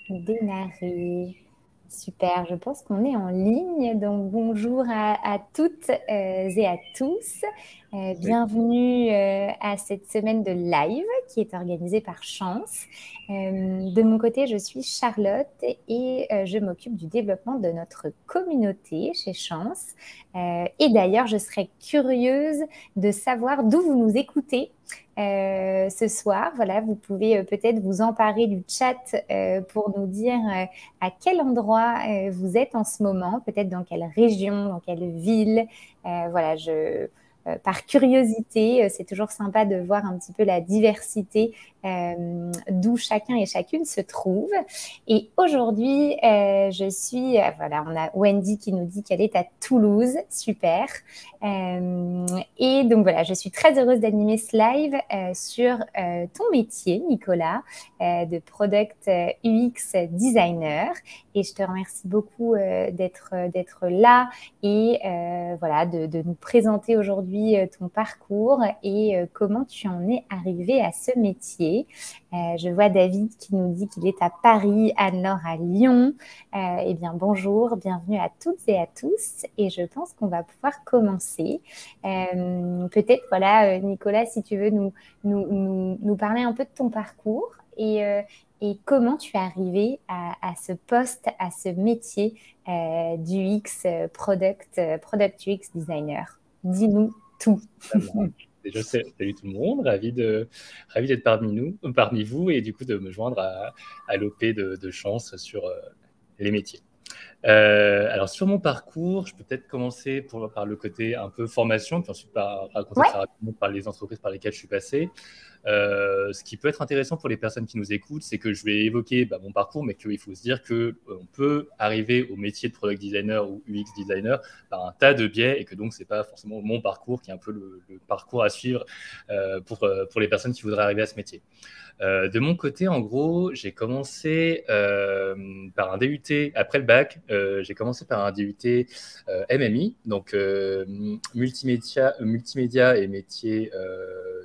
Démarrer. Super, je pense qu'on est en ligne, donc bonjour à toutes et à tous. Oui. Bienvenue à cette semaine de live qui est organisée par Chance. De mon côté, je suis Charlotte et je m'occupe du développement de notre communauté chez Chance. Et d'ailleurs, je serais curieuse de savoir d'où vous nous écoutez. Ce soir, voilà, vous pouvez peut-être vous emparer du chat pour nous dire à quel endroit vous êtes en ce moment, peut-être dans quelle région, dans quelle ville. Voilà, par curiosité, c'est toujours sympa de voir un petit peu la diversité d'où chacun et chacune se trouve. Et aujourd'hui, voilà, on a Wendy qui nous dit qu'elle est à Toulouse, super. Et donc voilà, je suis très heureuse d'animer ce live sur ton métier, Nicolas, de Product UX Designer. Et je te remercie beaucoup d'être là et voilà, de nous présenter aujourd'hui ton parcours et comment tu en es arrivé à ce métier. Je vois David qui nous dit qu'il est à Paris, Anne-Laure à Lyon. Eh bien, bonjour, bienvenue à toutes et à tous. Et je pense qu'on va pouvoir commencer. Peut-être, voilà, Nicolas, si tu veux nous parler un peu de ton parcours et comment tu es arrivé à ce poste, à ce métier d'UX Product UX Designer. Dis-nous tout. Ça marche. Déjà, salut tout le monde, ravi d'être parmi vous et du coup de me joindre à l'OP de Chance sur les métiers. Alors sur mon parcours, je peux peut-être commencer par le côté un peu formation, puis ensuite raconter Ouais. très rapidement par les entreprises par lesquelles je suis passé. Ce qui peut être intéressant pour les personnes qui nous écoutent, c'est que je vais évoquer mon parcours, mais qu'il faut se dire qu'on peut arriver au métier de product designer ou UX designer par un tas de biais et que donc c'est pas forcément mon parcours qui est un peu le parcours à suivre pour les personnes qui voudraient arriver à ce métier. De mon côté, en gros, j'ai commencé par un DUT après le bac. J'ai commencé par un DUT MMI, donc multimédia et métiers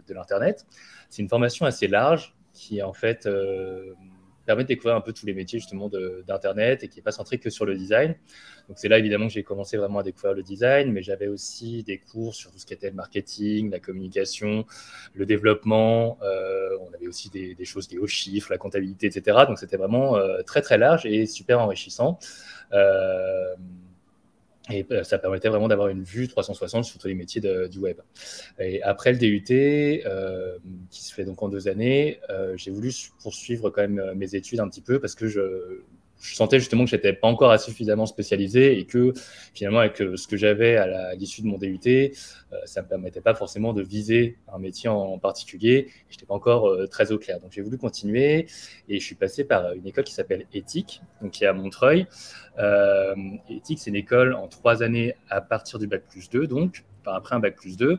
de l'Internet. C'est une formation assez large qui, en fait, permet de découvrir un peu tous les métiers justement d'Internet et qui n'est pas centré que sur le design. Donc c'est là évidemment que j'ai commencé vraiment à découvrir le design, mais j'avais aussi des cours sur tout ce qui était le marketing, la communication, le développement. On avait aussi des choses liées aux chiffres, la comptabilité, etc. Donc c'était vraiment très très large et super enrichissant. Et ça permettait vraiment d'avoir une vue 360 sur tous les métiers du web. Et après le DUT, qui se fait donc en 2 années, j'ai voulu poursuivre quand même mes études un petit peu parce que je sentais justement que je n'étais pas encore suffisamment spécialisé et que finalement, avec ce que j'avais à l'issue de mon DUT, ça ne me permettait pas forcément de viser un métier en particulier. Je n'étais pas encore très au clair. Donc, j'ai voulu continuer et je suis passé par une école qui s'appelle Ethique, donc qui est à Montreuil. Ethique, c'est une école en 3 années à partir du bac+2, donc après un bac+2,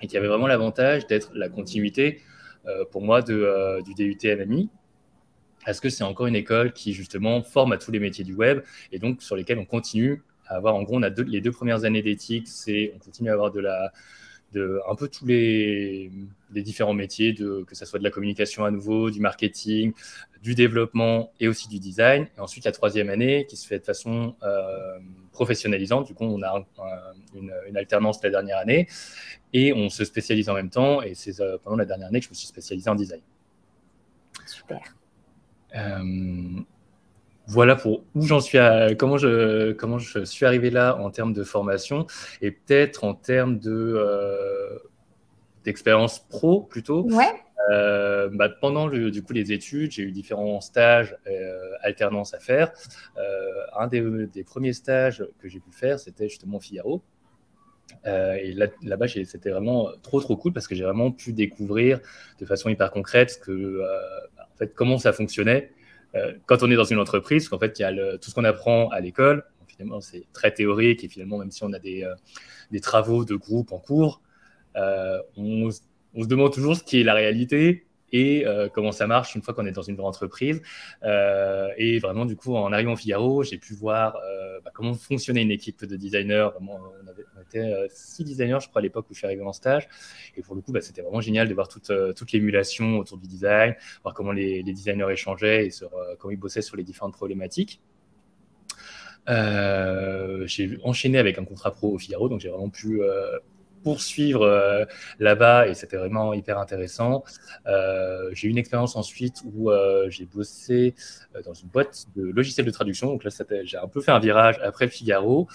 et qui avait vraiment l'avantage d'être la continuité pour moi du DUT MMI, parce que c'est encore une école qui justement forme à tous les métiers du web et donc sur lesquels on continue à avoir, en gros, on a les 2 premières années d'éthique, on continue à avoir un peu tous les différents métiers, que ce soit de la communication à nouveau, du marketing, du développement et aussi du design. Et ensuite, la 3e année qui se fait de façon professionnalisante. Du coup, on a une alternance la dernière année et on se spécialise en même temps. Et c'est pendant la dernière année que je me suis spécialisé en design. Super. Voilà pour où j'en suis, comment je suis arrivé là en termes de formation et peut-être en termes d'expérience pro plutôt. Ouais. Pendant du coup les études, j'ai eu différents stages, alternances à faire. Un des premiers stages que j'ai pu faire, c'était justement au Figaro. Et là-bas, c'était vraiment trop cool parce que j'ai vraiment pu découvrir de façon hyper concrète en fait, comment ça fonctionnait quand on est dans une entreprise. Qu'en fait, il y a tout ce qu'on apprend à l'école. Finalement, c'est très théorique et finalement, même si on a des travaux de groupe en cours, on se demande toujours ce qui est la réalité et comment ça marche une fois qu'on est dans une grande entreprise. Et vraiment, du coup, en arrivant au Figaro, j'ai pu voir comment fonctionnait une équipe de designers. Vraiment, on était 6 designers, je crois, à l'époque où je suis arrivé en stage. Et pour le coup, c'était vraiment génial de voir toute l'émulation autour du design, voir comment les designers échangeaient et comment ils bossaient sur les différentes problématiques. J'ai enchaîné avec un contrat pro au Figaro, donc j'ai vraiment pu poursuivre là-bas et c'était vraiment hyper intéressant. J'ai eu une expérience ensuite où j'ai bossé dans une boîte de logiciels de traduction. Donc là, j'ai un peu fait un virage après le Figaro.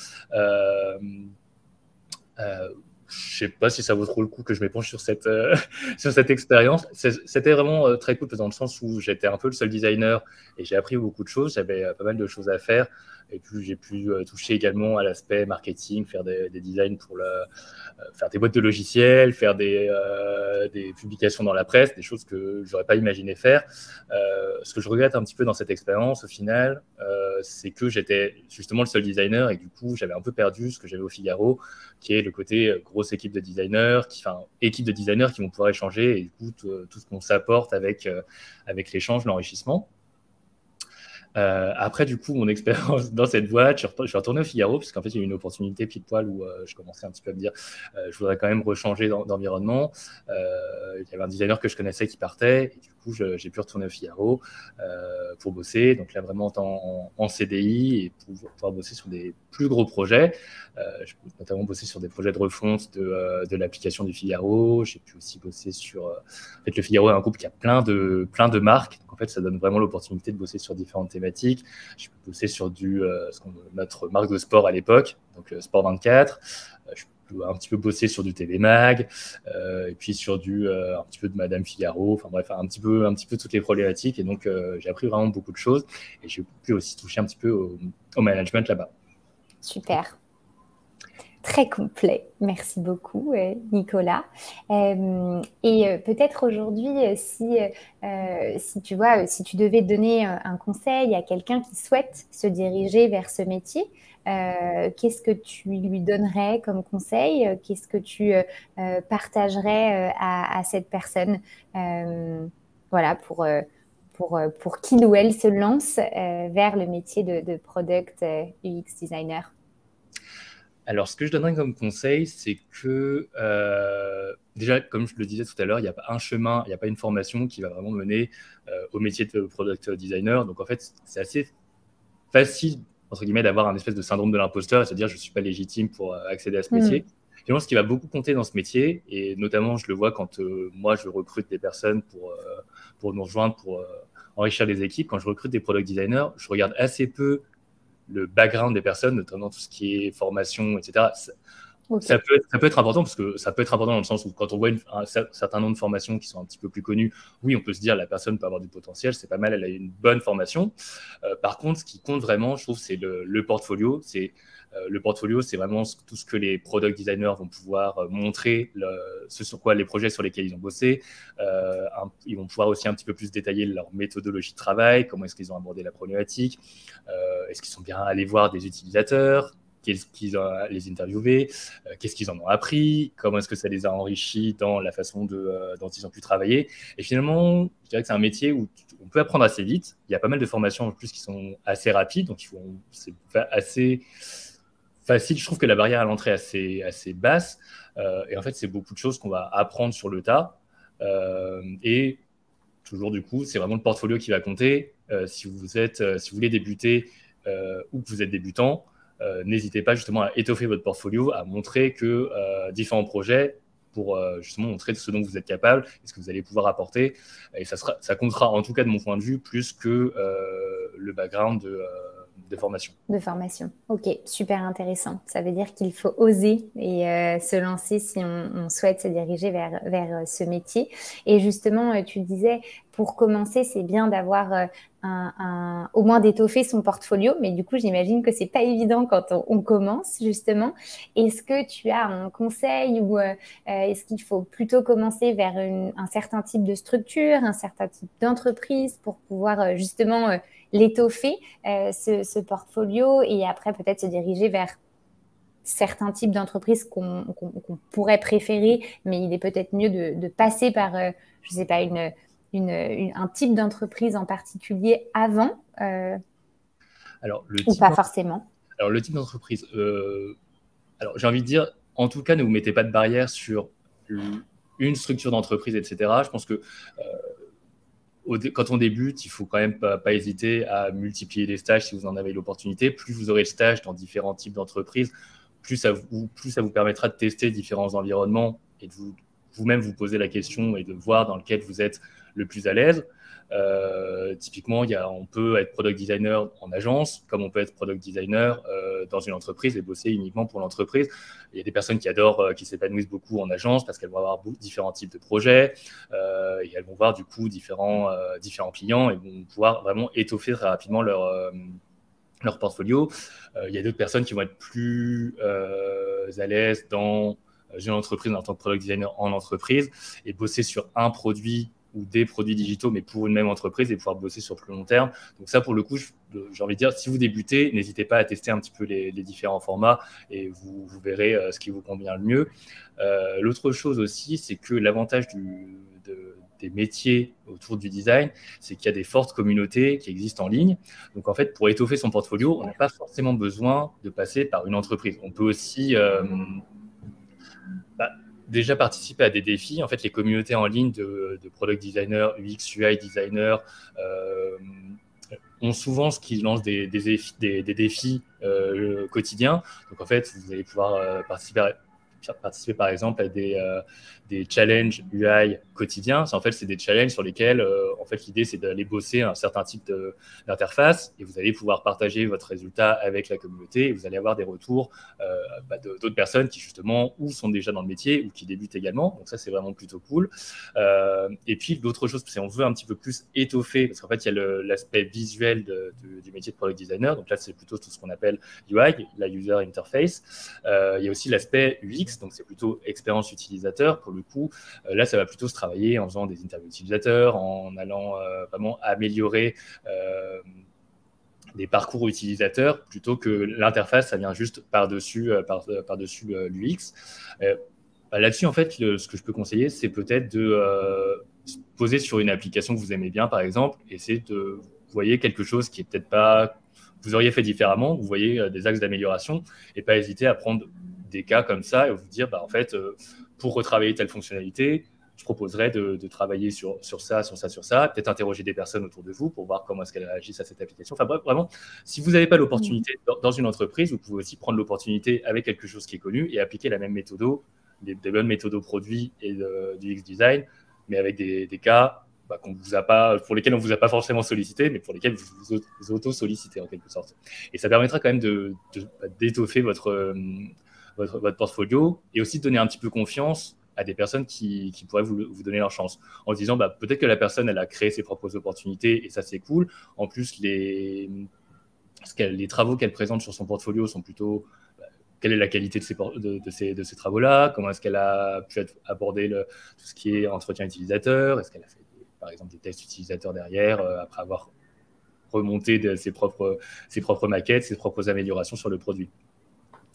Je sais pas si ça vaut trop le coup que je m'épanche sur sur cette expérience. C'était vraiment très cool dans le sens où j'étais un peu le seul designer et j'ai appris beaucoup de choses. J'avais pas mal de choses à faire. Et puis, j'ai pu toucher également à l'aspect marketing, faire des designs pour faire des boîtes de logiciels, faire des publications dans la presse, des choses que je n'aurais pas imaginé faire. Ce que je regrette un petit peu dans cette expérience, au final, c'est que j'étais justement le seul designer et du coup, j'avais un peu perdu ce que j'avais au Figaro, qui est le côté grosse équipe de designers, équipe de designers qui vont pouvoir échanger et du coup, tout ce qu'on s'apporte avec l'échange, l'enrichissement. Après, du coup, mon expérience dans cette boîte, je suis retourné au Figaro, parce qu'en fait, il y a eu une opportunité pile poil où je commençais un petit peu à me dire je voudrais quand même rechanger d'environnement. Il y avait un designer que je connaissais qui partait, et du coup, j'ai pu retourner au Figaro pour bosser. Donc là, vraiment en CDI et pour pouvoir bosser sur des plus gros projets. Je peux notamment bosser sur des projets de refonte de l'application du Figaro. J'ai pu aussi bosser sur... En fait, le Figaro est un groupe qui a plein de marques. Donc, en fait, ça donne vraiment l'opportunité de bosser sur différentes thématiques. Je peux bosser sur notre marque de sport à l'époque, donc Sport 24. Je peux un petit peu bosser sur du TV Mag, et puis sur un petit peu de Madame Figaro. Enfin bref, un petit peu toutes les problématiques. Et donc, j'ai appris vraiment beaucoup de choses. Et j'ai pu aussi toucher un petit peu au management là-bas. Super. Très complet. Merci beaucoup, Nicolas. Et peut-être aujourd'hui, si tu vois, si tu devais donner un conseil à quelqu'un qui souhaite se diriger vers ce métier, qu'est-ce que tu lui donnerais comme conseil? Qu'est-ce que tu partagerais à cette personne? Voilà, pour qu'il ou elle se lance vers le métier de product UX designer. Alors, ce que je donnerais comme conseil, c'est que déjà, comme je le disais tout à l'heure, il n'y a pas un chemin, il n'y a pas une formation qui va vraiment mener au métier de product designer. Donc, en fait, c'est assez facile, entre guillemets, d'avoir un espèce de syndrome de l'imposteur et se dire je ne suis pas légitime pour accéder à ce métier. Finalement, ce qui va beaucoup compter dans ce métier, et notamment, je le vois quand moi, je recrute des personnes pour nous rejoindre, pour enrichir les équipes. Quand je recrute des product designers, je regarde assez peu le background des personnes, notamment tout ce qui est formation, etc. Okay. Ça peut être important parce que ça peut être important dans le sens où quand on voit un certain nombre de formations qui sont un petit peu plus connues, oui, on peut se dire la personne peut avoir du potentiel, c'est pas mal, elle a une bonne formation. Par contre, ce qui compte vraiment, je trouve, c'est le portfolio. Le portfolio, c'est vraiment tout ce que les product designers vont pouvoir montrer, ce sur quoi les projets sur lesquels ils ont bossé. Ils vont pouvoir aussi un petit peu plus détailler leur méthodologie de travail, comment est-ce qu'ils ont abordé la problématique, est-ce qu'ils sont bien allés voir des utilisateurs, qu'est-ce qu'ils ont les interviewés, qu'est-ce qu'ils en ont appris, comment est-ce que ça les a enrichis dans la façon dont ils ont pu travailler. Et finalement, je dirais que c'est un métier où on peut apprendre assez vite. Il y a pas mal de formations en plus qui sont assez rapides, donc c'est assez facile. Je trouve que la barrière à l'entrée est assez basse. Et en fait, c'est beaucoup de choses qu'on va apprendre sur le tas. Et toujours, du coup, c'est vraiment le portfolio qui va compter. Si vous voulez débuter ou que vous êtes débutant, n'hésitez pas justement à étoffer votre portfolio, à montrer que différents projets pour justement montrer ce dont vous êtes capable et ce que vous allez pouvoir apporter. Et ça comptera, en tout cas de mon point de vue, plus que le background de formation. De formation. Ok, super intéressant. Ça veut dire qu'il faut oser et se lancer si on souhaite se diriger vers ce métier. Et justement, tu disais, pour commencer, c'est bien d'avoir au moins d'étoffer son portfolio, mais du coup, j'imagine que c'est pas évident quand on commence, justement. Est-ce que tu as un conseil ou est-ce qu'il faut plutôt commencer vers un certain type de structure, un certain type d'entreprise pour pouvoir justement l'étoffer, ce portfolio, et après peut-être se diriger vers certains types d'entreprises qu'on pourrait préférer, mais il est peut-être mieux de passer par, je sais pas, un type d'entreprise en particulier avant Alors, ou pas forcément? Alors, le type d'entreprise, alors j'ai envie de dire, en tout cas, ne vous mettez pas de barrière sur une structure d'entreprise, etc. Je pense que quand on débute, il faut quand même pas hésiter à multiplier les stages si vous en avez l'opportunité. Plus vous aurez de stages dans différents types d'entreprises, plus ça vous permettra de tester différents environnements et de vous-même vous poser la question et de voir dans lequel vous êtes le plus à l'aise. Typiquement, on peut être product designer en agence, comme on peut être product designer dans une entreprise et bosser uniquement pour l'entreprise. Il y a des personnes qui adorent, qui s'épanouissent beaucoup en agence parce qu'elles vont avoir différents types de projets et elles vont voir du coup différents clients et vont pouvoir vraiment étoffer très rapidement leur portfolio. Il y a d'autres personnes qui vont être plus à l'aise dans une entreprise en tant que product designer en entreprise et bosser sur un produit ou des produits digitaux, mais pour une même entreprise et pouvoir bosser sur plus long terme. Donc ça, pour le coup, j'ai envie de dire, si vous débutez, n'hésitez pas à tester un petit peu les différents formats et vous verrez ce qui vous convient le mieux. L'autre chose aussi, c'est que l'avantage des métiers autour du design, c'est qu'il y a des fortes communautés qui existent en ligne. Donc, en fait, pour étoffer son portfolio, on n'a pas forcément besoin de passer par une entreprise. On peut aussi déjà participer à des défis. En fait, les communautés en ligne de product designers, UX, UI designers ont souvent ce qui lance des défis quotidiens. Donc, en fait, vous allez pouvoir participer par exemple à des challenges UI quotidiens. En fait, c'est des challenges sur lesquels, en fait, l'idée, c'est d'aller bosser un certain type d'interface et vous allez pouvoir partager votre résultat avec la communauté et vous allez avoir des retours d'autres personnes qui, justement, ou sont déjà dans le métier ou qui débutent également. Donc, ça, c'est vraiment plutôt cool. Et puis, l'autre chose, c'est qu'on veut un petit peu plus étoffer parce qu'en fait, il y a l'aspect visuel du métier de product designer. Donc là, c'est plutôt tout ce qu'on appelle UI, la user interface. Il y a aussi l'aspect UX, donc c'est plutôt expérience utilisateur. Pour le coup, là, ça va plutôt se travailler en faisant des interviews utilisateurs, en allant vraiment améliorer des parcours utilisateurs plutôt que l'interface, ça vient juste par-dessus l'UX. Là-dessus, en fait, ce que je peux conseiller, c'est peut-être de se poser sur une application que vous aimez bien, par exemple, et c'est de vous voyez quelque chose qui est peut-être pas vous auriez fait différemment, vous voyez des axes d'amélioration et pas hésiter à prendre des cas comme ça et vous dire, en fait, pour retravailler telle fonctionnalité, je proposerais de travailler sur ça, peut-être interroger des personnes autour de vous pour voir comment est-ce qu'elles réagissent à cette application. Enfin bref, vraiment, si vous n'avez pas l'opportunité dans une entreprise, vous pouvez aussi prendre l'opportunité avec quelque chose qui est connu et appliquer la même méthode, des bonnes méthodes produits et du UX design, mais avec des cas pour lesquels on ne vous a pas forcément sollicité, mais pour lesquels vous vous auto-sollicitez en quelque sorte. Et ça permettra quand même d'étoffer votre portfolio et aussi de donner un petit peu confiance à des personnes qui pourraient vous donner leur chance. En se disant, peut-être que la personne, elle a créé ses propres opportunités et ça, c'est cool. En plus, les travaux qu'elle présente sur son portfolio sont plutôt... quelle est la qualité de ces travaux-là? Comment est-ce qu'elle a pu aborder tout ce qui est entretien utilisateur? Est-ce qu'elle a fait, par exemple, des tests utilisateurs derrière, après avoir remonté ses propres maquettes, ses propres améliorations sur le produit?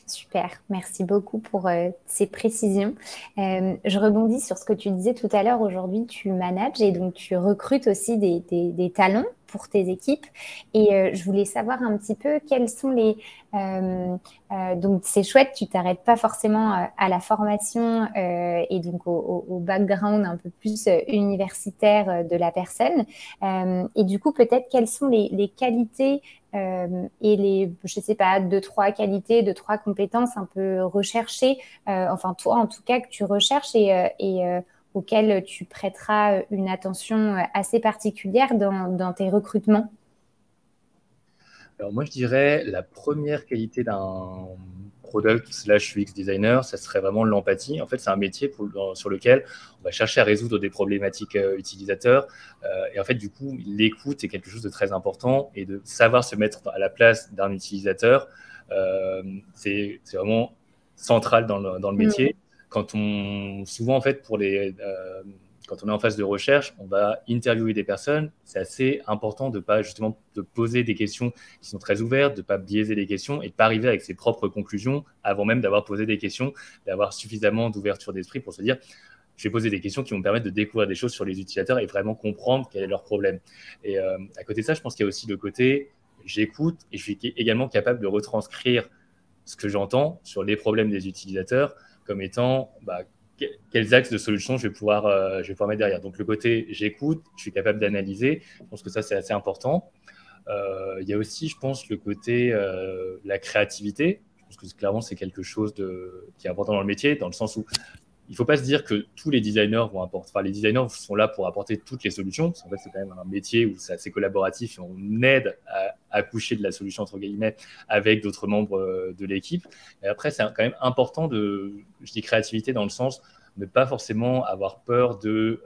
Super, merci beaucoup pour ces précisions. Je rebondis sur ce que tu disais tout à l'heure. Aujourd'hui, tu manages et donc tu recrutes aussi des talents pour tes équipes. Et je voulais savoir un petit peu quels sont les... donc, c'est chouette, tu t'arrêtes pas forcément à la formation et donc au background un peu plus universitaire de la personne. Et du coup, peut-être quelles sont les qualités et je sais pas, 2-3 qualités, 2-3 compétences un peu recherchées, enfin toi en tout cas que tu recherches et auxquelles tu prêteras une attention assez particulière dans tes recrutements? Alors moi, je dirais la première qualité d'un product/UX designer, ça serait vraiment l'empathie. En fait, c'est un métier sur lequel on va chercher à résoudre des problématiques utilisateurs. Et en fait, du coup, l'écoute est quelque chose de très important et de savoir se mettre à la place d'un utilisateur, c'est vraiment central dans le métier. Souvent, en fait, quand on est en phase de recherche, on va interviewer des personnes. C'est assez important de pas justement de poser des questions qui sont très ouvertes, de pas biaiser les questions et de pas arriver avec ses propres conclusions avant même d'avoir posé des questions, d'avoir suffisamment d'ouverture d'esprit pour se dire je vais poser des questions qui vont me permettre de découvrir des choses sur les utilisateurs et vraiment comprendre quel est leur problème. Et à côté de ça, je pense qu'il y a aussi le côté j'écoute et je suis également capable de retranscrire ce que j'entends sur les problèmes des utilisateurs comme étant quels axes de solutions je vais pouvoir mettre derrière. Donc le côté j'écoute, je suis capable d'analyser, je pense que ça c'est assez important. Il y a aussi, je pense, le côté la créativité. Je pense que clairement c'est quelque chose qui est important dans le métier, dans le sens où il ne faut pas se dire que tous les designers vont apporter. Enfin, les designers sont là pour apporter toutes les solutions. Parce qu'en fait, c'est quand même un métier où c'est assez collaboratif et on aide à accoucher de la solution, entre guillemets, avec d'autres membres de l'équipe. Et après, c'est quand même important je dis créativité dans le sens de ne pas forcément avoir peur de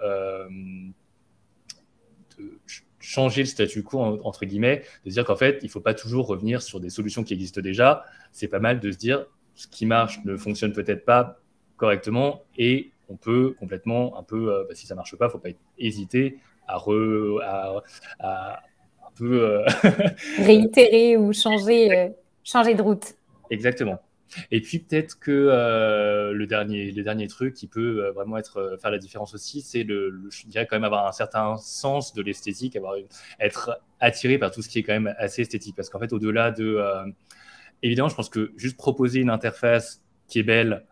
changer le statu quo, entre guillemets, de dire qu'en fait, il ne faut pas toujours revenir sur des solutions qui existent déjà. C'est pas mal de se dire ce qui marche ne fonctionne peut-être pas correctement et on peut complètement si ça marche pas, il ne faut pas hésiter à un peu réitérer ou changer de route. Exactement. Et puis peut-être que le dernier truc qui peut vraiment faire la différence aussi, c'est je dirais quand même avoir un certain sens de l'esthétique, être attiré par tout ce qui est quand même assez esthétique. Parce qu'en fait, au-delà évidemment, je pense que juste proposer une interface qui est belle,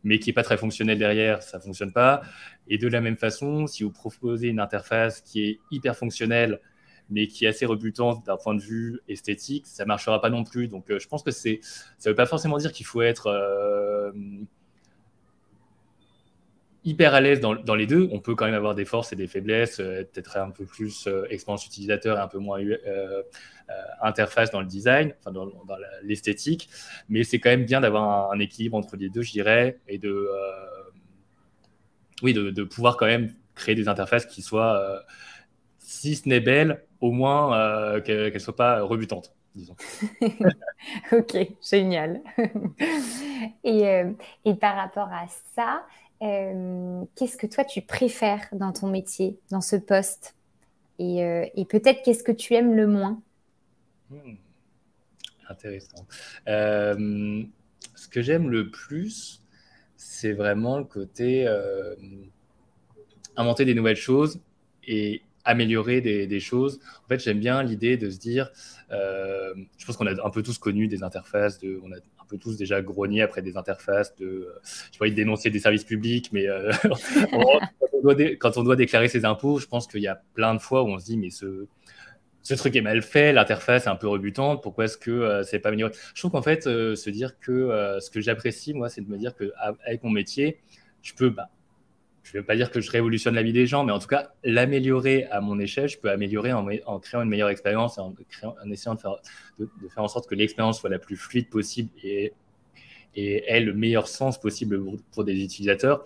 mais qui n'est pas très fonctionnelle derrière, ça ne fonctionne pas. Et de la même façon, si vous proposez une interface qui est hyper fonctionnelle, mais qui est assez rebutante d'un point de vue esthétique, ça ne marchera pas non plus. Donc, je pense que ça ne veut pas forcément dire qu'il faut être hyper à l'aise dans les deux. On peut quand même avoir des forces et des faiblesses, peut-être un peu plus expérience utilisateur et un peu moins interface dans le design, enfin dans l'esthétique. Mais c'est quand même bien d'avoir un équilibre entre les deux, je dirais, et de pouvoir quand même créer des interfaces qui soient, si ce n'est belles, au moins qu'elles ne soient pas rebutantes, disons. Ok, génial. Et par rapport à ça, qu'est-ce que toi tu préfères dans ton métier, dans ce poste? Et peut-être qu'est-ce que tu aimes le moins? Intéressant. Ce que j'aime le plus, c'est vraiment le côté inventer des nouvelles choses et améliorer des choses. En fait, j'aime bien l'idée de se dire, je pense qu'on a un peu tous connu des interfaces, on a un peu tous déjà grogné après des interfaces je sais pas, de dénoncer des services publics, mais quand on doit déclarer ses impôts, je pense qu'il y a plein de fois où on se dit, mais ce truc est mal fait, l'interface est un peu rebutante, pourquoi est-ce que c'est pas amélioré? Je trouve qu'en fait, se dire que ce que j'apprécie, moi, c'est de me dire qu'avec mon métier, je peux, je ne veux pas dire que je révolutionne la vie des gens, mais en tout cas, l'améliorer à mon échelle, je peux améliorer en créant une meilleure expérience et en essayant de faire en sorte que l'expérience soit la plus fluide possible et ait le meilleur sens possible pour des utilisateurs.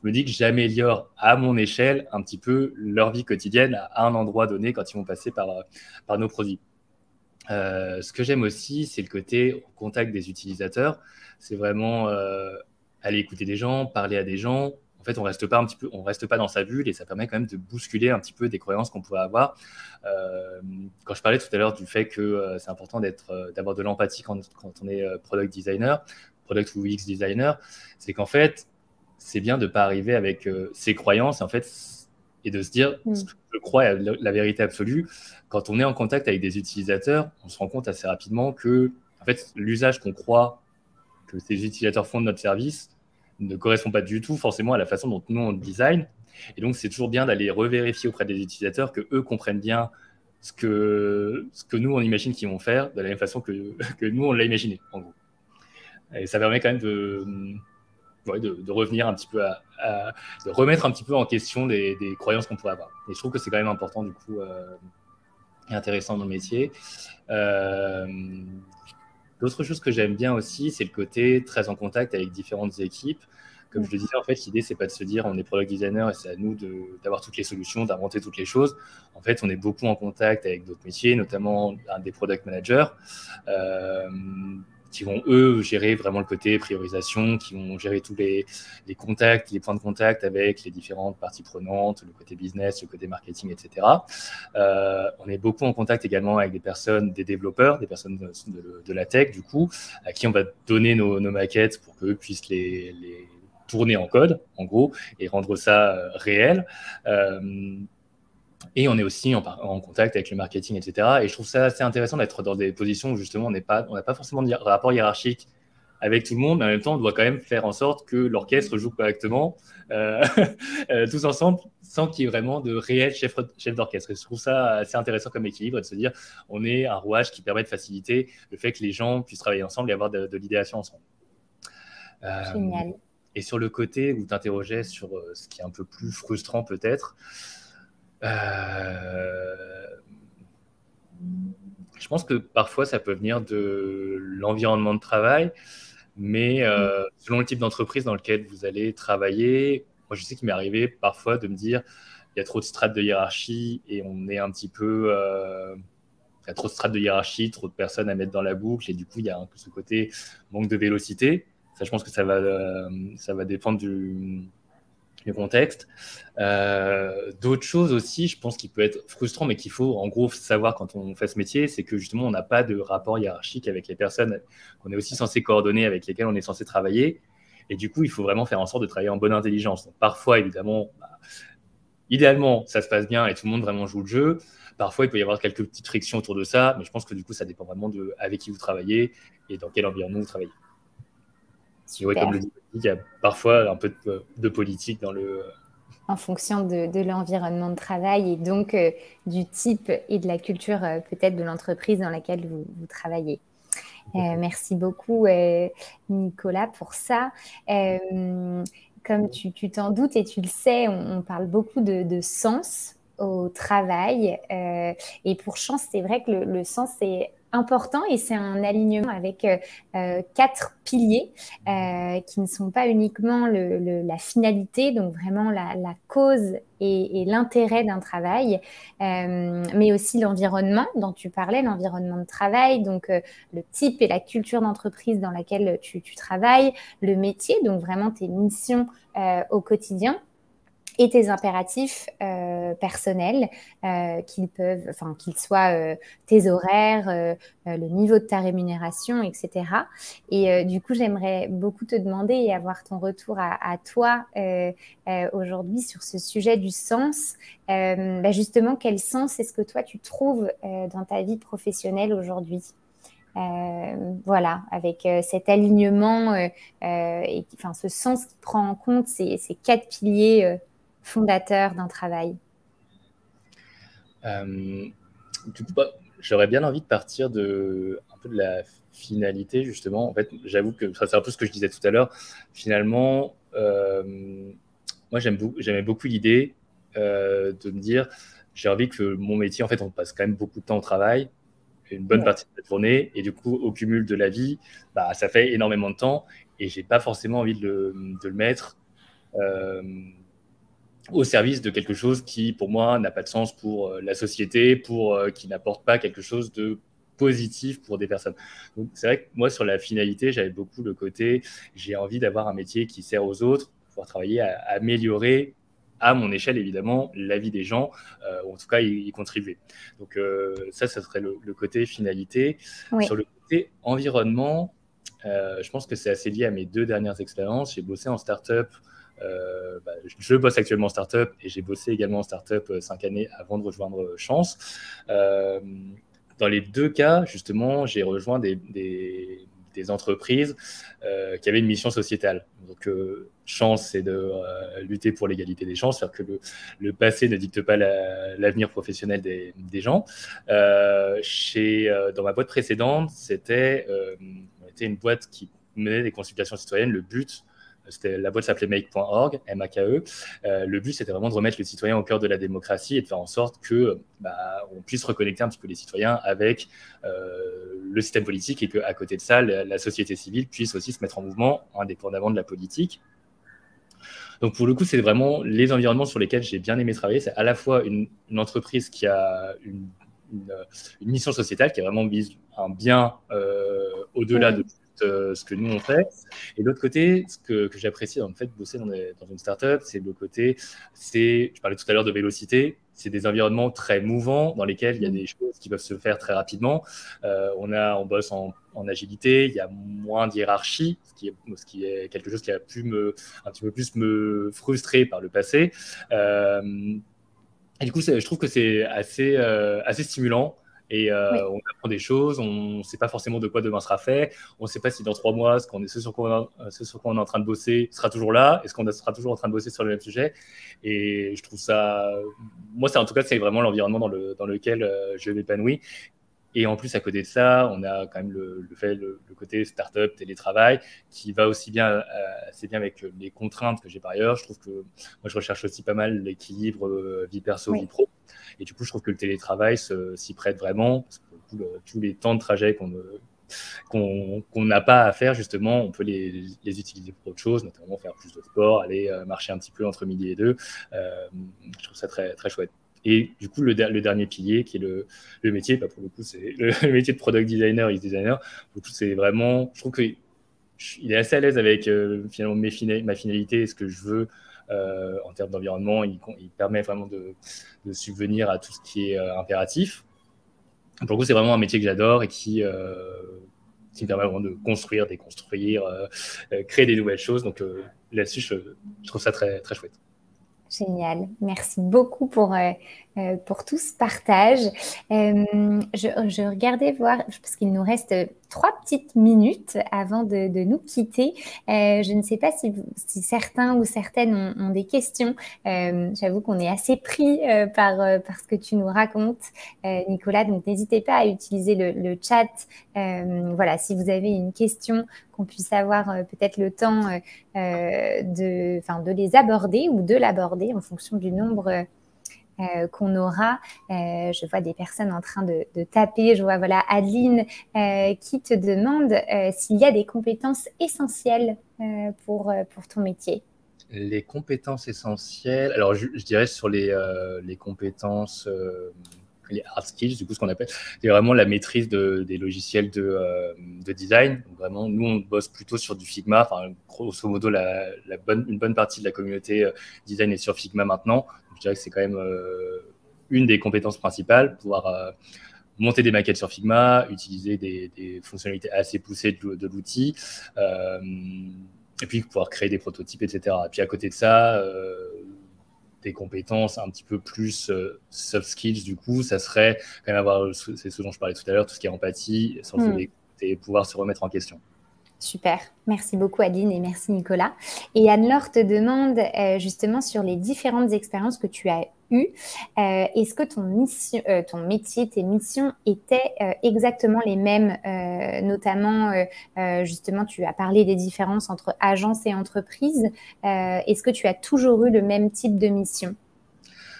Je me dis que j'améliore à mon échelle un petit peu leur vie quotidienne à un endroit donné quand ils vont passer par nos produits. Ce que j'aime aussi, c'est le côté contact des utilisateurs. C'est vraiment aller écouter des gens, parler à des gens. En fait, on reste pas dans sa bulle et ça permet quand même de bousculer un petit peu des croyances qu'on pourrait avoir. Quand je parlais tout à l'heure du fait que c'est important d'avoir de l'empathie quand on est product designer, product ou UX designer, c'est qu'en fait, c'est bien de ne pas arriver avec ses croyances et de se dire ce que je crois est la vérité absolue. Quand on est en contact avec des utilisateurs, on se rend compte assez rapidement que en fait, l'usage qu'on croit que ces utilisateurs font de notre service ne correspond pas du tout forcément à la façon dont nous on design. Et donc, c'est toujours bien d'aller revérifier auprès des utilisateurs qu'eux comprennent bien ce que nous, on imagine qu'ils vont faire de la même façon que nous, on l'a imaginé, en gros. Et ça permet quand même de revenir un petit peu de remettre un petit peu en question des croyances qu'on pourrait avoir. Et je trouve que c'est quand même important, du coup, et intéressant dans le métier. D'autres choses que j'aime bien aussi, c'est le côté très en contact avec différentes équipes. Comme je le disais, en fait, l'idée, c'est pas de se dire on est product designer et c'est à nous d'avoir toutes les solutions, d'inventer toutes les choses. En fait, on est beaucoup en contact avec d'autres métiers, notamment des product managers, qui vont, eux, gérer vraiment le côté priorisation, qui vont gérer tous les contacts, les points de contact avec les différentes parties prenantes, le côté business, le côté marketing, etc. On est beaucoup en contact également avec des développeurs, des personnes de la tech, du coup, à qui on va donner nos maquettes pour qu'eux puissent tourner en code, en gros, et rendre ça réel. Et on est aussi en contact avec le marketing, etc. Et je trouve ça assez intéressant d'être dans des positions où justement on n'a pas forcément de rapport hiérarchique avec tout le monde, mais en même temps, on doit quand même faire en sorte que l'orchestre joue correctement tous ensemble, sans qu'il y ait vraiment de réel chef d'orchestre. Et je trouve ça assez intéressant comme équilibre, de se dire on est un rouage qui permet de faciliter le fait que les gens puissent travailler ensemble et avoir de l'idéation ensemble. Génial. Et sur le côté où tu t'interrogeais sur ce qui est un peu plus frustrant peut-être, je pense que parfois ça peut venir de l'environnement de travail, mais selon le type d'entreprise dans lequel vous allez travailler, moi je sais qu'il m'est arrivé parfois de me dire il y a trop de strates de hiérarchie et on est un petit peu... il y a trop de strates de hiérarchie, trop de personnes à mettre dans la boucle et du coup il y a un peu ce côté manque de vélocité. Ça, je pense que ça va dépendre du contexte. D'autres choses aussi, je pense qu'il peut être frustrant, mais qu'il faut en gros savoir quand on fait ce métier, c'est que justement on n'a pas de rapport hiérarchique avec les personnes qu'on est aussi censé coordonner, avec lesquelles on est censé travailler. Et du coup, il faut vraiment faire en sorte de travailler en bonne intelligence. Donc, parfois, évidemment, idéalement, ça se passe bien et tout le monde vraiment joue le jeu. Parfois, il peut y avoir quelques petites frictions autour de ça, mais je pense que du coup, ça dépend vraiment de avec qui vous travaillez et dans quel environnement vous travaillez. Super. Oui, comme le dit, il y a parfois un peu de politique dans le... En fonction de l'environnement de travail et donc du type et de la culture peut-être de l'entreprise dans laquelle vous travaillez. Merci beaucoup, Nicolas, pour ça. Comme tu t'en doutes et tu le sais, on parle beaucoup de sens au travail. Et pour Chance, c'est vrai que le sens est important et c'est un alignement avec 4 piliers qui ne sont pas uniquement la finalité, donc vraiment la cause et l'intérêt d'un travail, mais aussi l'environnement dont tu parlais, l'environnement de travail, donc le type et la culture d'entreprise dans laquelle tu travailles, le métier, donc vraiment tes missions au quotidien, et tes impératifs personnels, qu'ils soient tes horaires, le niveau de ta rémunération, etc. Et du coup, j'aimerais beaucoup te demander et avoir ton retour à toi aujourd'hui sur ce sujet du sens. Justement, quel sens est-ce que toi, tu trouves dans ta vie professionnelle aujourd'hui ? Voilà, avec cet alignement et ce sens qui prend en compte ces 4 piliers fondateur d'un travail. Du coup, j'aurais bien envie de partir un peu de la finalité, justement. En fait, j'avoue que c'est un peu ce que je disais tout à l'heure. Finalement, moi, j'aimais beaucoup l'idée de me dire, j'ai envie que mon métier, en fait, on passe quand même beaucoup de temps au travail, une bonne partie de la journée, et du coup, au cumul de la vie, ça fait énormément de temps, et j'ai pas forcément envie de le mettre au service de quelque chose qui, pour moi, n'a pas de sens pour la société, qui n'apporte pas quelque chose de positif pour des personnes. Donc, c'est vrai que moi, sur la finalité, j'avais beaucoup le côté, j'ai envie d'avoir un métier qui sert aux autres, pouvoir travailler à améliorer, à mon échelle, évidemment, la vie des gens, ou en tout cas, y contribuer. Donc, ça serait le côté finalité. Oui. Sur le côté environnement, je pense que c'est assez lié à mes 2 dernières expériences. J'ai bossé en start-up. Je bosse actuellement en start-up et j'ai bossé également en start-up 5 années avant de rejoindre Chance. Dans les 2 cas, justement, j'ai rejoint des entreprises qui avaient une mission sociétale. Donc, Chance, c'est de lutter pour l'égalité des chances, faire que le passé ne dicte pas l'avenir professionnel des gens. Dans ma boîte précédente, c'était une boîte qui menait des consultations citoyennes. Le but, la boîte s'appelait make.org, M-A-K-E. Le but, c'était vraiment de remettre le citoyen au cœur de la démocratie et de faire en sorte qu'on puisse reconnecter un petit peu les citoyens avec le système politique et qu'à côté de ça, la société civile puisse aussi se mettre en mouvement indépendamment de la politique. Donc, pour le coup, c'est vraiment les environnements sur lesquels j'ai bien aimé travailler. C'est à la fois une entreprise qui a une mission sociétale qui vraiment vise un bien au-delà de ce que nous on fait. Et de l'autre côté, ce que j'apprécie en fait bosser dans une startup, c'est le côté, je parlais tout à l'heure de vélocité, c'est des environnements très mouvants dans lesquels il y a des choses qui peuvent se faire très rapidement. On bosse en agilité, il y a moins de hiérarchie, ce qui est quelque chose qui a pu un petit peu plus me frustrer par le passé. Et du coup, je trouve que c'est assez stimulant. Et Oui. on apprend des choses, on ne sait pas forcément de quoi demain sera fait, on ne sait pas si dans 3 mois, ce sur quoi on est en train de bosser sera toujours là, est-ce qu'on sera toujours en train de bosser sur le même sujet. Et je trouve ça, moi, en tout cas, c'est vraiment l'environnement dans lequel je m'épanouis. Et en plus, à côté de ça, on a quand même le côté start-up, télétravail, qui va aussi bien, assez bien avec les contraintes que j'ai par ailleurs. Je trouve que moi, je recherche aussi pas mal l'équilibre vie perso, vie Oui. pro. Et du coup, je trouve que le télétravail s'y prête vraiment. Parce que pour le coup, tous les temps de trajet qu'on n'a pas à faire, justement, on peut les utiliser pour autre chose, notamment faire plus de sport, aller marcher un petit peu entre midi et deux. Je trouve ça très, très chouette. Et du coup, le dernier pilier, qui est le métier, bah pour le coup, c'est le métier de product designer, UX designer. Pour le coup, c'est vraiment, je trouve qu'il est assez à l'aise avec finalement ma finalité et ce que je veux en termes d'environnement. Il permet vraiment de subvenir à tout ce qui est impératif. Pour le coup, c'est vraiment un métier que j'adore et qui me permet vraiment de construire, déconstruire, créer des nouvelles choses. Donc là-dessus, je trouve ça très, très chouette. Génial. Merci beaucoup pour tout ce partage. Je regardais voir, parce qu'il nous reste 3 petites minutes avant de nous quitter. Je ne sais pas si certains ou certaines ont des questions. J'avoue qu'on est assez pris par ce que tu nous racontes, Nicolas. Donc, n'hésitez pas à utiliser le chat. Voilà, si vous avez une question, qu'on puisse avoir peut-être le temps de les aborder ou de l'aborder en fonction du nombre qu'on aura. Je vois des personnes en train de taper. Je vois voilà Adeline qui te demande s'il y a des compétences essentielles pour ton métier. Les compétences essentielles, alors je dirais sur les compétences, les hard skills, du coup, ce qu'on appelle, c'est vraiment la maîtrise des logiciels de design. Donc vraiment, nous, on bosse plutôt sur du Figma. Enfin, grosso modo, une bonne partie de la communauté design est sur Figma maintenant. Donc, je dirais que c'est quand même une des compétences principales, pouvoir monter des maquettes sur Figma, utiliser des fonctionnalités assez poussées de l'outil, et puis pouvoir créer des prototypes, etc. Et puis à côté de ça, des compétences un petit peu plus soft skills, du coup, ça serait quand même avoir, c'est ce dont je parlais tout à l'heure, tout ce qui est empathie, sens de l'écoute et pouvoir se remettre en question. Super, merci beaucoup Adeline et merci Nicolas. Et Anne-Laure te demande justement sur les différentes expériences que tu as eues, est-ce que ton métier, tes missions étaient exactement les mêmes, notamment justement tu as parlé des différences entre agence et entreprise, est-ce que tu as toujours eu le même type de mission ?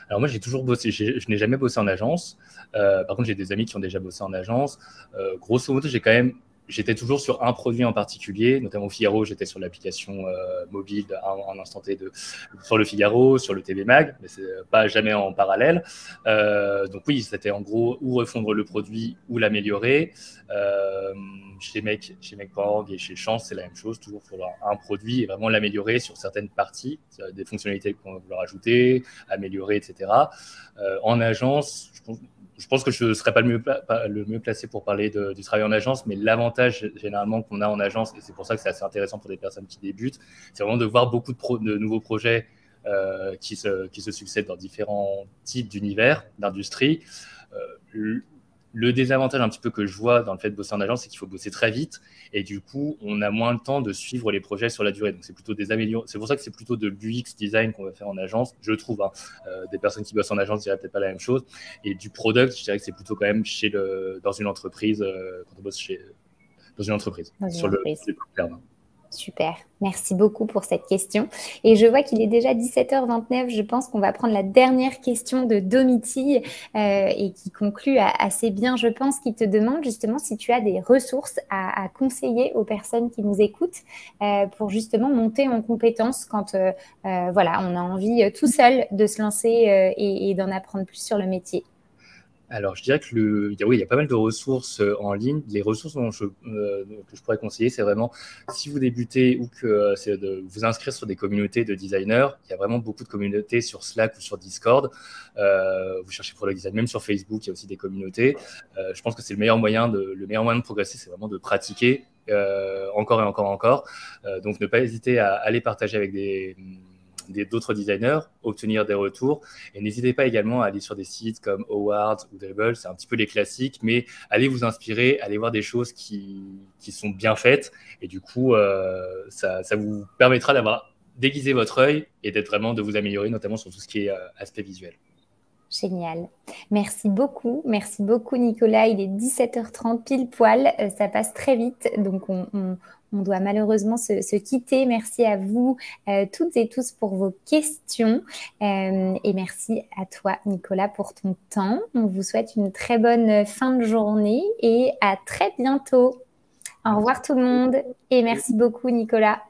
Alors moi, j'ai toujours bossé, je n'ai jamais bossé en agence. Par contre, j'ai des amis qui ont déjà bossé en agence. Grosso modo, j'étais toujours sur un produit en particulier, notamment au Figaro, j'étais sur l'application mobile en instant T sur le Figaro, sur le TV Mag, mais c'est pas jamais en parallèle. Donc oui, c'était en gros ou refondre le produit ou l'améliorer. Chez Make.org et chez Chance, c'est la même chose, toujours pour un produit et vraiment l'améliorer sur certaines parties, des fonctionnalités qu'on va vouloir ajouter, améliorer, etc. En agence, je pense que je ne serais pas le mieux placé pour parler du travail en agence, mais l'avantage généralement qu'on a en agence, et c'est pour ça que c'est assez intéressant pour des personnes qui débutent, c'est vraiment de voir beaucoup de nouveaux projets qui se succèdent dans différents types d'univers, d'industries. Le désavantage un petit peu que je vois dans le fait de bosser en agence, c'est qu'il faut bosser très vite et du coup, on a moins le temps de suivre les projets sur la durée. Donc, c'est plutôt c'est pour ça que c'est plutôt de l'UX design qu'on va faire en agence, je trouve. Des personnes qui bossent en agence diraient peut-être pas la même chose. Et du product, je dirais que c'est plutôt quand même dans une entreprise, quand on bosse dans une entreprise, sur le long terme. Super, merci beaucoup pour cette question. Et je vois qu'il est déjà 17h29, je pense qu'on va prendre la dernière question de Domitille et qui conclut assez bien, je pense, qui te demande justement si tu as des ressources à conseiller aux personnes qui nous écoutent pour justement monter en compétences quand voilà, on a envie tout seul de se lancer et d'en apprendre plus sur le métier. Alors, je dirais que oui, il y a pas mal de ressources en ligne. Les ressources que je pourrais conseiller, c'est vraiment si vous débutez ou que c'est de vous inscrire sur des communautés de designers. Il y a vraiment beaucoup de communautés sur Slack ou sur Discord. Vous cherchez pour le design, même sur Facebook, il y a aussi des communautés. Je pense que c'est le meilleur moyen de progresser, c'est vraiment de pratiquer encore et encore et encore. Donc, ne pas hésiter à aller partager avec d'autres designers, obtenir des retours. Et n'hésitez pas également à aller sur des sites comme Howard ou Dribble, c'est un petit peu les classiques, mais allez vous inspirer, allez voir des choses qui sont bien faites. Et du coup, ça vous permettra d'avoir déguisé votre œil et de vous améliorer, notamment sur tout ce qui est aspect visuel. Génial. Merci beaucoup Nicolas. Il est 17h30 pile poil, ça passe très vite, donc on doit malheureusement se quitter. Merci à vous toutes et tous pour vos questions et merci à toi Nicolas pour ton temps. On vous souhaite une très bonne fin de journée et à très bientôt. Au revoir tout le monde et merci beaucoup Nicolas.